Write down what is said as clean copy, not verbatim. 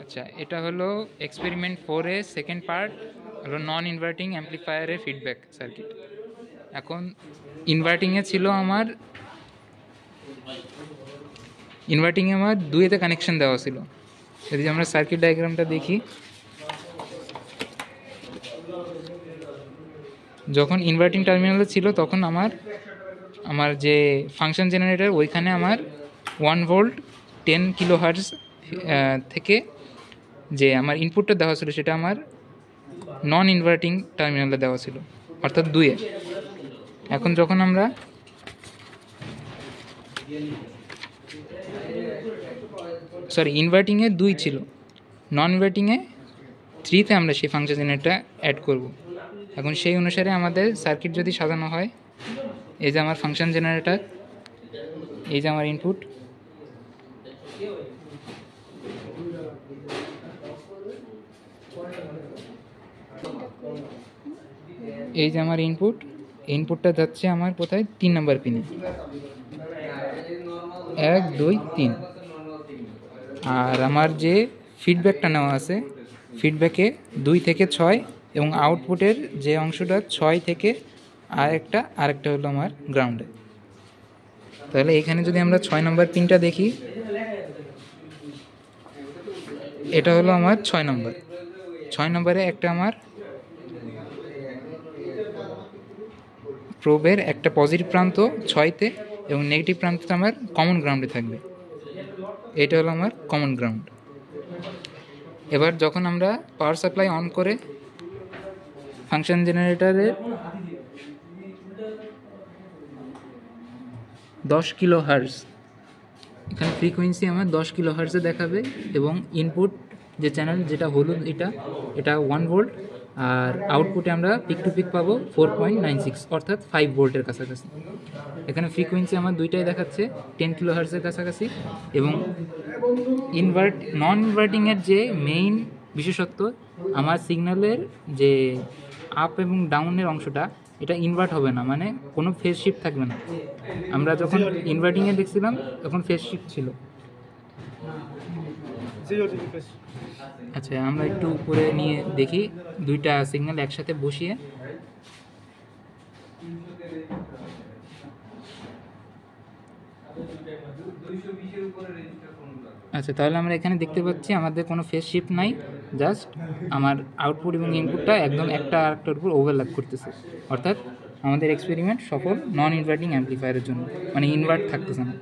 আচ্ছা, এটা হলো এক্সপেরিমেন্ট 4 এর সেকেন্ড পার্ট, হলো নন ইনভার্টিং অ্যাম্প্লিফায়ারের ফিডব্যাক সার্কিট। এখন ইনভার্টিংয়ে ছিল আমার ইনভার্টিংয়ে আমার 2-তে কানেকশন দেওয়া ছিল। যদি আমরা সার্কিট ডায়াগ্রামটা দেখি, যখন ইনভার্টিং টার্মিনালে ছিল তখন আমার যে ফাংশন জেনারেটর ওইখানে আমার 1 ভোল্ট 10 কিলো হার্টজ থেকে যে আমার ইনপুটটা দেওয়া ছিল সেটা আমার নন ইনভার্টিং টার্মিনালে দেওয়া ছিল, অর্থাৎ 2-এ। এখন যখন আমরা ইনভার্টিংয়ে 2 ছিল, নন ইনভার্টিংয়ে 3-তে আমরা সেই ফাংশন জেনারেটরটা অ্যাড করব। এখন সেই অনুসারে আমাদের সার্কিট যদি সাজানো হয়, এই যে আমার ফাংশন জেনারেটর, এই যে আমার ইনপুট, এই যে আমার ইনপুটটা যাচ্ছে আমার কোথায় 3 নম্বর পিনে, 1 2 3। আর আমার যে ফিডব্যাকটা নেওয়া আছে, ফিডব্যাকে 2 থেকে 6 এবং আউটপুটের যে অংশটা 6 থেকে আরেকটা হলো আমার গ্রাউন্ডে। তাহলে এখানে যদি আমরা 6 নম্বর পিনটা দেখি, এটা হলো আমার 6 নম্বরে একটা আমার প্রোবের একটা পজিটিভ প্রান্ত 6-তে এবং নেগেটিভ প্রান্তটা আমার কমন গ্রাউন্ডে থাকবে। এটা হলো আমার কমন গ্রাউন্ড। এবার যখন আমরা পাওয়ার সাপ্লাই অন করে ফাংশন জেনারেটরের 10 কিলো হার্টজ, এখানে ফ্রিকোয়েন্সি আমার 10 কিলো হার্টজে দেখাবে এবং ইনপুট যে চ্যানেল যেটা হলুদ, এটা 1 ভোল্ট, আর আউটপুটে আমরা পিক টু পিক পাবো 4.96 অর্থাৎ 5 ভোল্টের কাছাকাছি। এখানে ফ্রিকোয়েন্সি আমার দুইটাই দেখাচ্ছে 10 কিলো হার্টজের কাছাকাছি। এবং নন ইনভার্টিংয়ের যে মেইন বিশেষত্ব, আমার সিগন্যালের যে আপ এবং ডাউনের অংশটা এটা ইনভার্ট হবে না, মানে কোনো ফেজ শিফট থাকবে না। আমরা যখন ইনভার্টিংয়ে দেখছিলাম তখন ফেজ শিফট ছিল। আচ্ছা, আমরা একটু উপরে নিয়ে দেখি দুইটা সিগন্যাল একসাথে বসিয়ে। আচ্ছা, তাহলে আমরা এখানে দেখতে পাচ্ছি আমাদের কোনো ফেজ শিফট নাই, জাস্ট আমার আউটপুট এবং ইনপুটটা একদম একটা আরেকটার উপর ওভারল্যাপ করতেছে, অর্থাৎ আমাদের এক্সপেরিমেন্ট সফল নন ইনভার্টিং অ্যাম্প্লিফায়ারের জন্য, মানে ইনভার্ট থাকতেছে না।